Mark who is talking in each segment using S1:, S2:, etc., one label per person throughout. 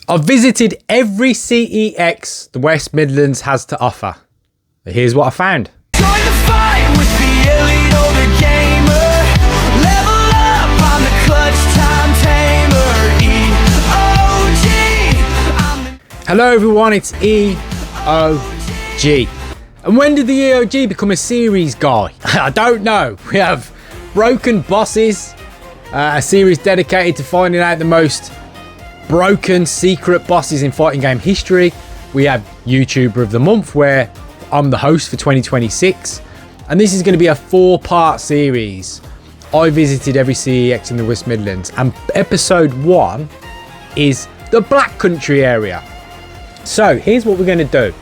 S1: I've visited every CEX the West Midlands has to offer. But here's what I found.
S2: Join the fight with the elite older gamer. Level up on the clutch time tamer. EOG.
S1: Hello everyone, it's EOG. And when did the EOG become a series guy? I don't know. We have Broken Bosses, a series dedicated to finding out the most broken secret bosses in fighting game history. We have YouTuber of the Month, where I'm the host for 2026. And this is going to be a 4-part series. I visited every CEX in the West Midlands. And episode 1 is the Black Country area. So here's what we're going to do.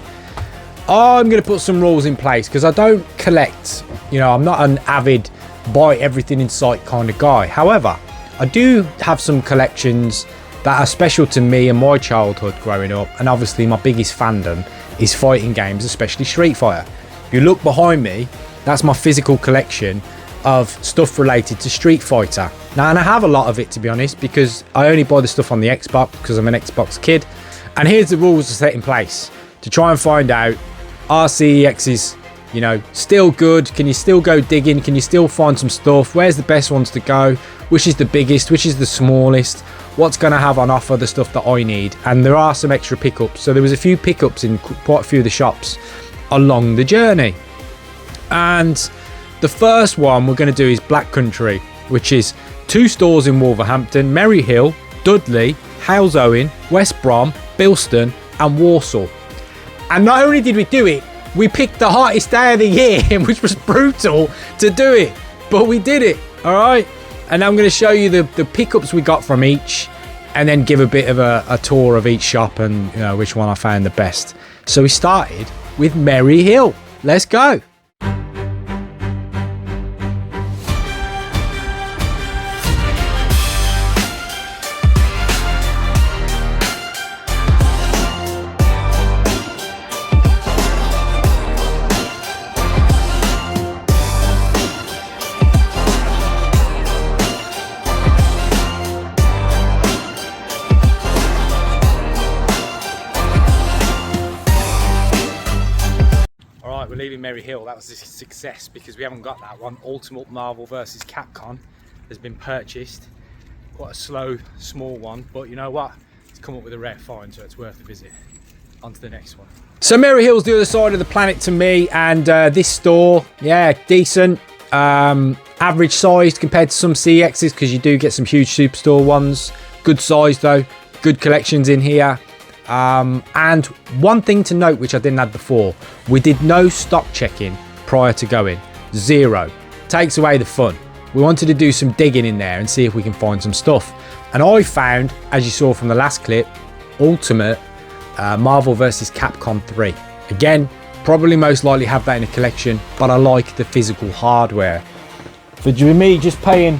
S1: I'm going to put some rules in place because I don't collect, I'm not an avid buy everything in sight kind of guy. However, I do have some collections that are special to me and my childhood growing up, and obviously my biggest fandom is fighting games, especially Street Fighter. If you look behind me, that's my physical collection of stuff related to Street Fighter. Now, and I have a lot of it, to be honest, because I only buy the stuff on the Xbox because I'm an Xbox kid. And here's the rules to set in place to try and find out, are CEXs, still good? Can you still go digging? Can you still find some stuff? Where's the best ones to go? Which is the biggest? Which is the smallest? What's going to have on offer the stuff that I need? And there are some extra pickups. So there was a few pickups in quite a few of the shops along the journey. And the first one we're going to do is Black Country, which is 2 stores in Wolverhampton: Merry Hill, Dudley, Halesowen, West Brom, Bilston and Walsall. And not only did we do it, we picked the hottest day of the year, which was brutal to do it, but we did it. All right. And I'm going to show you the pickups we got from each, and then give a bit of a tour of each shop and which one I found the best. So we started with Merry Hill. Let's go. We're leaving Merry Hill. That was a success because we haven't got that one. Ultimate Marvel vs. Capcom has been purchased. Quite a slow, small one, but you know what? It's come up with a rare find, so it's worth a visit. On to the next one. So Merry Hill's the other side of the planet to me, and this store, yeah, decent. Average sized compared to some CXs because you do get some huge superstore ones. Good size though. Good collections in here. And one thing to note, which I didn't have before, we did no stock checking prior to going. 0. Takes away the fun. We wanted to do some digging in there and see if we can find some stuff. And I found, as you saw from the last clip, Ultimate Marvel vs. Capcom 3. Again, probably most likely have that in a collection, but I like the physical hardware. For me, just paying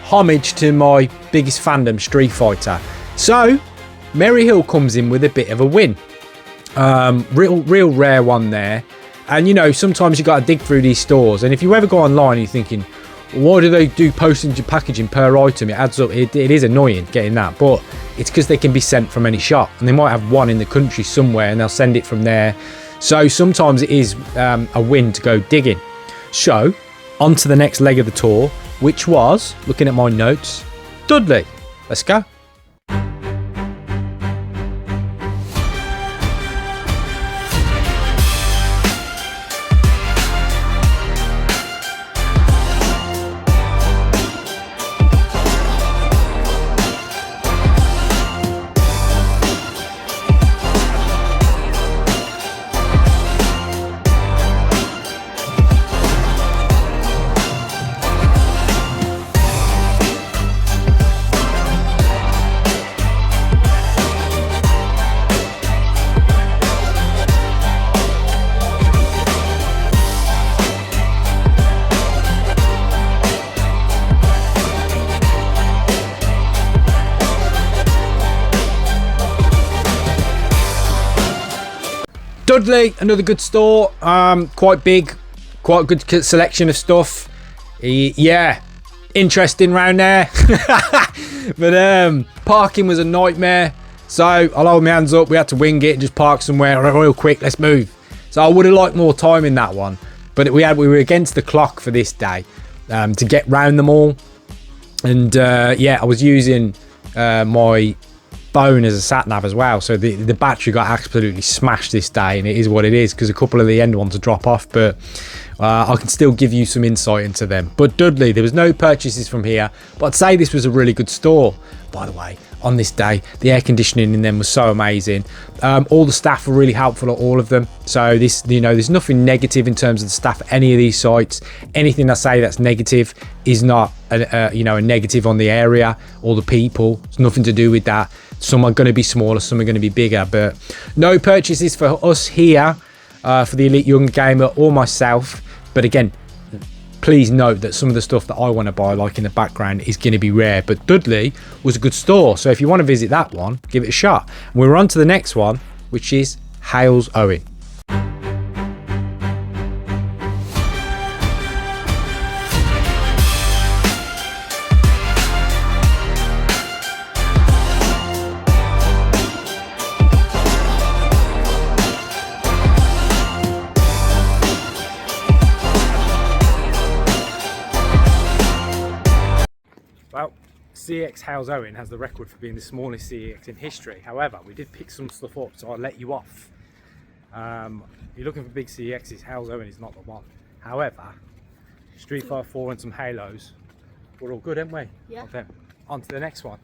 S1: homage to my biggest fandom, Street Fighter. So Merry Hill comes in with a bit of a win. Real rare one there. And sometimes you got to dig through these stores. And if you ever go online and you're thinking, why do they do postage and packaging per item? It adds up. It is annoying getting that. But it's because they can be sent from any shop. And they might have one in the country somewhere and they'll send it from there. So sometimes it is a win to go digging. So on to the next leg of the tour, which was, looking at my notes, Dudley. Let's go. Dudley, another good store, quite big, quite a good selection of stuff. Yeah, interesting round there. But parking was a nightmare, So I'll hold my hands up. We had to wing it and just park somewhere real quick. Let's move. So I would have liked more time in that one. But we were against the clock for this day to get round them all. And yeah, I was using my phone as a sat nav as well. So the battery got absolutely smashed this day. And it is what it is because a couple of the end ones will drop off. But I can still give you some insight into them. But Dudley, there was no purchases from here. But I'd say this was a really good store. By the way, on this day, the air conditioning in them was so amazing. All the staff were really helpful at all of them. So this, you know, there's nothing negative in terms of the staff at any of these sites. Anything I say that's negative is not you know, a negative on the area or the people. It's nothing to do with that. Some are going to be smaller, some are going to be bigger. But no purchases for us here for the Elite Young Gamer or myself. But again, please note that some of the stuff that I want to buy, like in the background, is going to be rare. But Dudley was a good store. So if you want to visit that one, give it a shot. And we're on to the next one, which is Halesowen. Well, CEX Halesowen has the record for being the smallest CEX in history. However, we did pick some stuff up, so I'll let you off. If you're looking for big CEXs, Halesowen is not the one. However, Street Fighter 4 and some Halos, we're all good, aren't we? Yeah. Okay, on to the next one.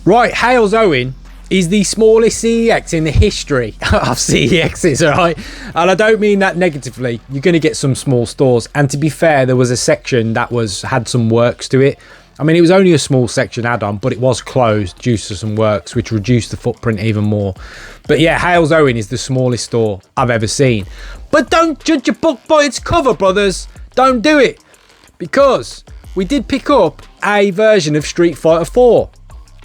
S1: Right, Halesowen is the smallest CEX in the history of CEXs, alright? And I don't mean that negatively. You're going to get some small stores. And to be fair, there was a section that had some works to it. I mean, it was only a small section add-on, but it was closed due to some works, which reduced the footprint even more. But yeah, Halesowen is the smallest store I've ever seen. But don't judge a book by its cover, brothers. Don't do it. Because we did pick up a version of Street Fighter 4.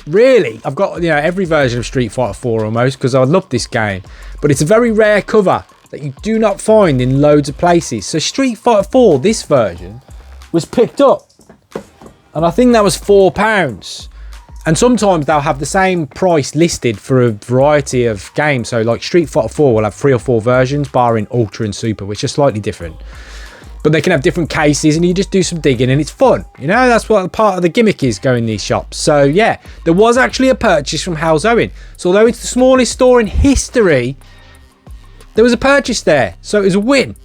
S1: Really, I've got, you know, every version of Street Fighter 4 almost, because I love this game. But it's a very rare cover that you do not find in loads of places. So Street Fighter 4, this version, was picked up. And I think that was £4. And sometimes they'll have the same price listed for a variety of games. So like Street Fighter 4 will have 3 or 4 versions, barring Ultra and Super, which are slightly different. But they can have different cases and you just do some digging and it's fun. You know, that's what part of the gimmick is going these shops. So yeah, there was actually a purchase from Halesowen. So although it's the smallest store in history, there was a purchase there. So it was a win.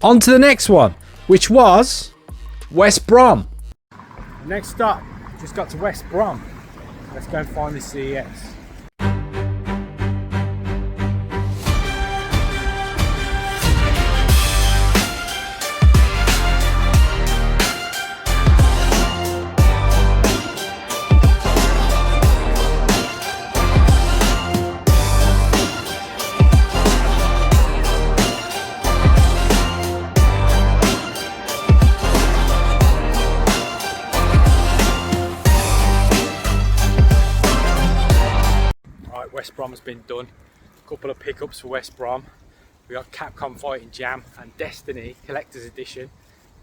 S1: On to the next one, which was West Brom. Next up, just got to West Brom. Let's go and find the CEX. West Brom has been done. A couple of pickups for West Brom. We got Capcom Fighting Jam and Destiny Collector's Edition.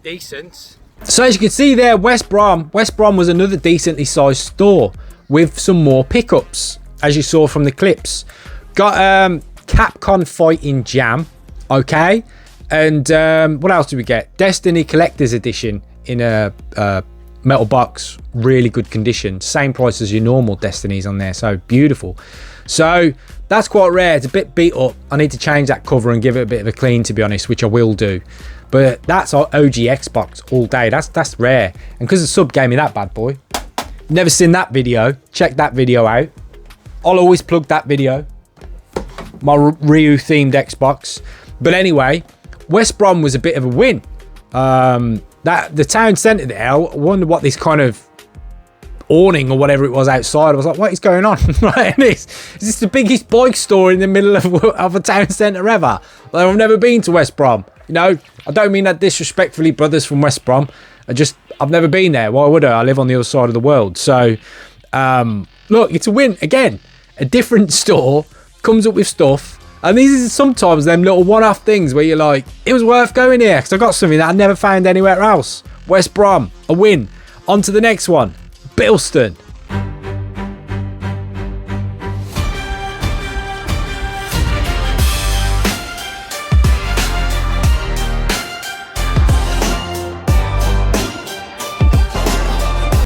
S1: Decent. So as you can see there, West Brom was another decently sized store with some more pickups, as you saw from the clips. Got Capcom Fighting Jam, okay, and what else did we get? Destiny Collector's Edition in a metal box, really good condition, same price as your normal Destinies on there, so beautiful. So that's quite rare. It's a bit beat up. I need to change that cover and give it a bit of a clean, to be honest, which I will do. But that's our OG Xbox all day. That's rare. And because the sub gave me that bad boy, never seen that video, check that video out. I'll always plug that video, my Ryu themed Xbox. But anyway, West Brom was a bit of a win. That the town centre there, I wonder what this kind of awning or whatever it was outside. I was like, what is going on? Right, is this the biggest bike store in the middle of a town centre ever? Like, I've never been to West Brom. You know, I don't mean that disrespectfully, brothers from West Brom. I've never been there. Why would I? I live on the other side of the world. So, look, it's a win. Again, a different store comes up with stuff. And these are sometimes them little one-off things where you're like, it was worth going here because I got something that I never found anywhere else. West Brom, a win. On to the next one. Bilston.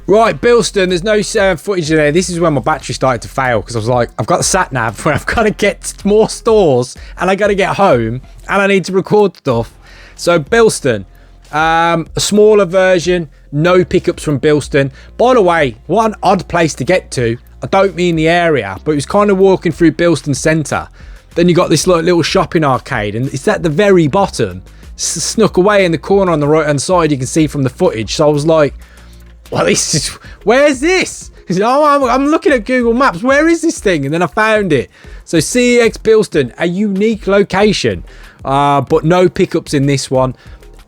S1: Right, Bilston, there's no footage in there. This is when my battery started to fail because I was like, I've got the sat nav where I've got to get more stores and I got to get home and I need to record stuff. So Bilston, a smaller version, no pickups from Bilston. By the way, what an odd place to get to. I don't mean the area, but it was kind of walking through Bilston Centre. Then you got this little shopping arcade and it's at the very bottom, snuck away in the corner on the right hand side, you can see from the footage. So I was like, well, where's this? Oh, I'm looking at Google Maps. Where is this thing? And then I found it. So CEX Bilston, a unique location, but no pickups in this one.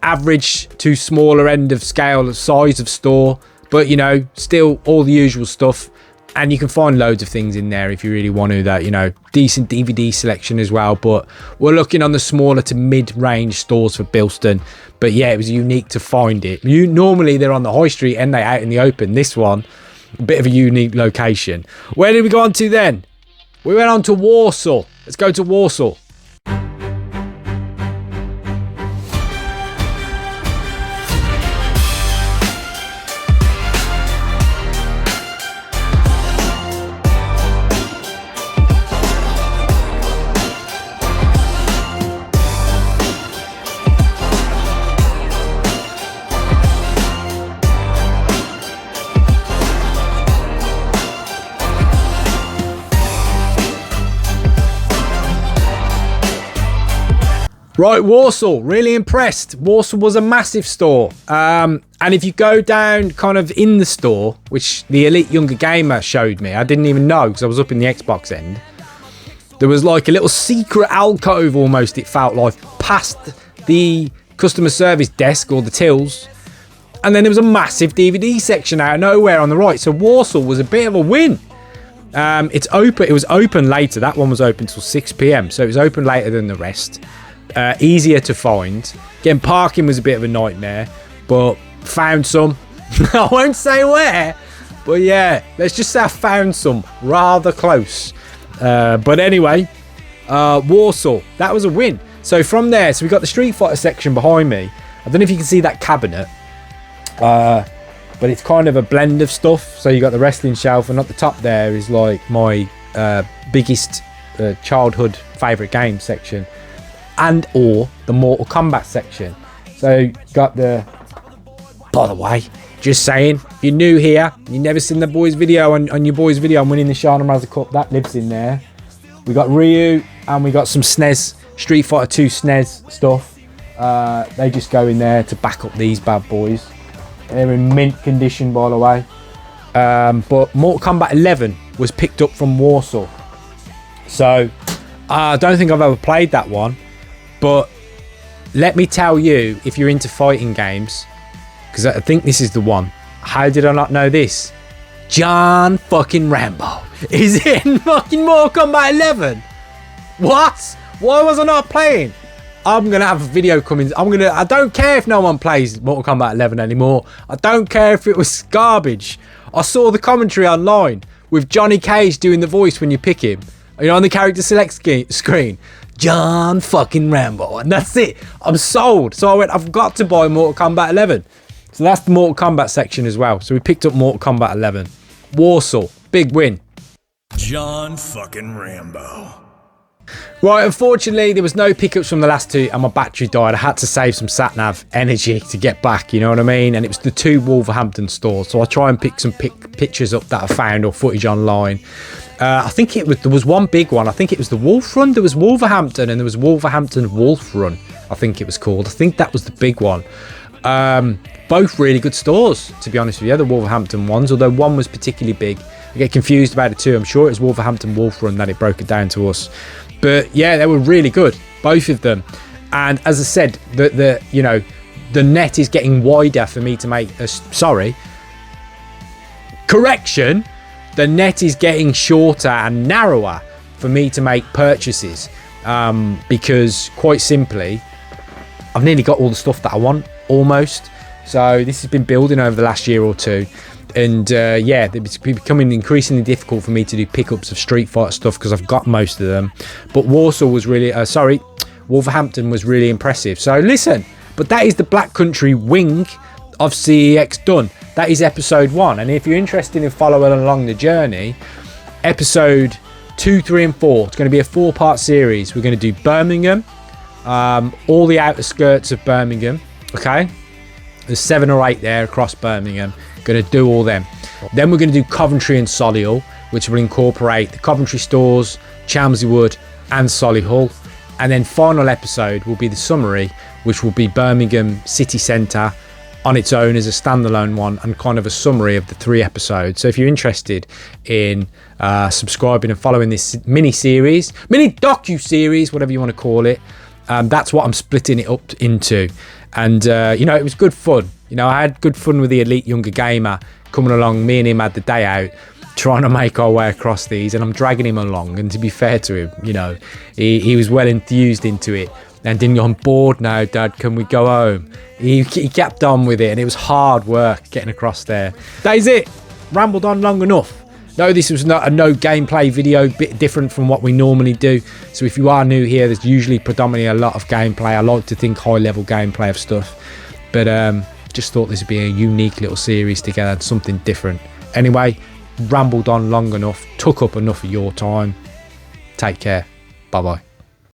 S1: Average to smaller end of scale size of store, but you know, still all the usual stuff. And you can find loads of things in there if you really want to. That, you know, decent DVD selection as well. But we're looking on the smaller to mid-range stores for Bilston. But yeah, it was unique to find it. Normally they're on the high street and they're out in the open. This one, a bit of a unique location. Where did we go on to then? We went on to Walsall. Let's go to Walsall. Right, Walsall, really impressed. Walsall was a massive store. And if you go down kind of in the store, which the Elite Younger Gamer showed me, I didn't even know because I was up in the Xbox end. There was like a little secret alcove almost, it felt like, past the customer service desk or the tills. And then there was a massive DVD section out of nowhere on the right. So Walsall was a bit of a win. It's open. It was open later. That one was open till 6 p.m. So it was open later than the rest. Easier to find. Getting parking was a bit of a nightmare, but found some. I won't say where, but yeah, let's just say I found some rather close. But anyway, Walsall, that was a win. So from there, so we got the Street Fighter section behind me. I don't know if you can see that cabinet, but it's kind of a blend of stuff. So you got the wrestling shelf, and at the top there is like my biggest childhood favourite game section. And or the Mortal Kombat section. So got the, by the way, just saying, if you're new here, you've never seen the boys video on your boys video on winning the Shana Mazda Cup, that lives in there. We got Ryu and we got some SNES, Street Fighter 2 SNES stuff. They just go in there to back up these bad boys. They're in mint condition, by the way. But Mortal Kombat 11 was picked up from Walsall. So I don't think I've ever played that one. But let me tell you, if you're into fighting games, because I think this is the one. How did I not know this? John fucking Rambo is in fucking Mortal Kombat 11. What? Why was I not playing? I'm going to have a video coming. I don't care if no one plays Mortal Kombat 11 anymore. I don't care if it was garbage. I saw the commentary online with Johnny Cage doing the voice when you pick him. You know, on the character select screen. John fucking Rambo, and that's it. I'm sold. So I went, I've got to buy Mortal Kombat 11. So that's the Mortal Kombat section as well. So we picked up Mortal Kombat 11. Walsall, big win.
S3: John fucking Rambo.
S1: Right, unfortunately, there was no pickups from the last two, and my battery died. I had to save some sat-nav energy to get back, you know what I mean? And it was the two Wolverhampton stores. So I try and pick some pictures up that I found or footage online. I think there was one big one. I think it was the Wulfrun. There was Wolverhampton and there was Wolverhampton Wulfrun, I think it was called. I think that was the big one. Both really good stores, to be honest with you, the Wolverhampton ones, although one was particularly big. I get confused about it too. I'm sure it was Wolverhampton Wulfrun that it broke it down to us. But yeah, they were really good, both of them. And as I said, the net is getting wider for me to make correction. The net is getting shorter and narrower for me to make purchases, because quite simply, I've nearly got all the stuff that I want, almost. So this has been building over the last year or two. And yeah, it's becoming increasingly difficult for me to do pickups of Street Fighter stuff because I've got most of them. But Wolverhampton was really impressive. So listen, but that is the Black Country wing of CEX done. that is episode 1. And if you're interested in following along the journey, episode 2, 3 and 4, it's going to be a 4-part series. We're going to do Birmingham, all the outer skirts of Birmingham. Okay, there's 7 or 8 there across Birmingham. Going to do all them. Then we're going to do Coventry and Solihull, which will incorporate the Coventry stores, Chelmsley Wood and Solihull. And then final episode will be the summary, which will be Birmingham city centre on its own as a standalone one, and kind of a summary of the 3 episodes. So if you're interested in subscribing and following this mini docu-series, whatever you want to call it, that's what I'm splitting it up into. And it was good fun. I had good fun with the elite younger gamer coming along. Me and him had the day out trying to make our way across these, and I'm dragging him along. And to be fair to him, he was well enthused into it. And then, I'm bored now, Dad, can we go home? He kept on with it, and it was hard work getting across there. That is it. Rambled on long enough. No, this was not a no gameplay video, bit different from what we normally do. So if you are new here, there's usually predominantly a lot of gameplay. I like to think high level gameplay of stuff, but just thought this would be a unique little series together and something different. Anyway, rambled on long enough, took up enough of your time. Take care. Bye bye.